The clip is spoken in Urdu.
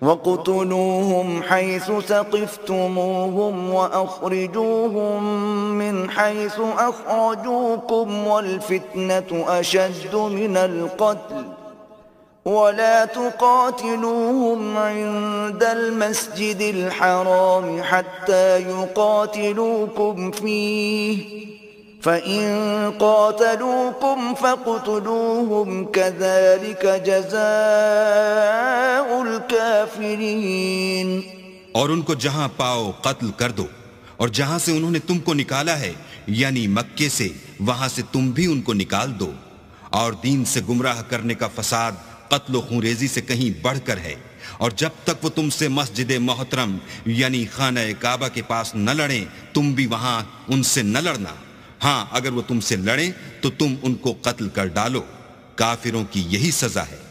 وَاقْتُلُوهُمْ حَيْثُ ثَقِفْتُمُوهُمْ وَأَخْرِجُوهُمْ مِنْ حَيْثُ أَخْرَجُوكُمْ وَالْفِتْنَةُ أَشَدُّ مِنَ الْقَتْلِ وَلَا تُقَاتِلُوهُمْ عِندَ الْمَسْجِدِ الْحَرَامِ حَتَّى يُقَاتِلُوكُمْ فِيهِ فَإِن قَاتَلُوكُمْ فَاقْتُلُوهُمْ كَذَلِكَ جَزَاءُ الْكَافِرِينَ۔ اور ان کو جہاں پاؤ قتل کر دو، اور جہاں سے انہوں نے تم کو نکالا ہے یعنی مکے سے، وہاں سے تم بھی ان کو نکال دو۔ اور دین سے گمراہ کرنے کا فساد قتل و خونریزی سے کہیں بڑھ کر ہے، اور جب تک وہ تم سے مسجد محترم یعنی خانہ کعبہ کے پاس نہ لڑیں تم بھی وہاں ان سے نہ لڑنا۔ ہاں اگر وہ تم سے لڑیں تو تم ان کو قتل کر ڈالو، کافروں کی یہی سزا ہے۔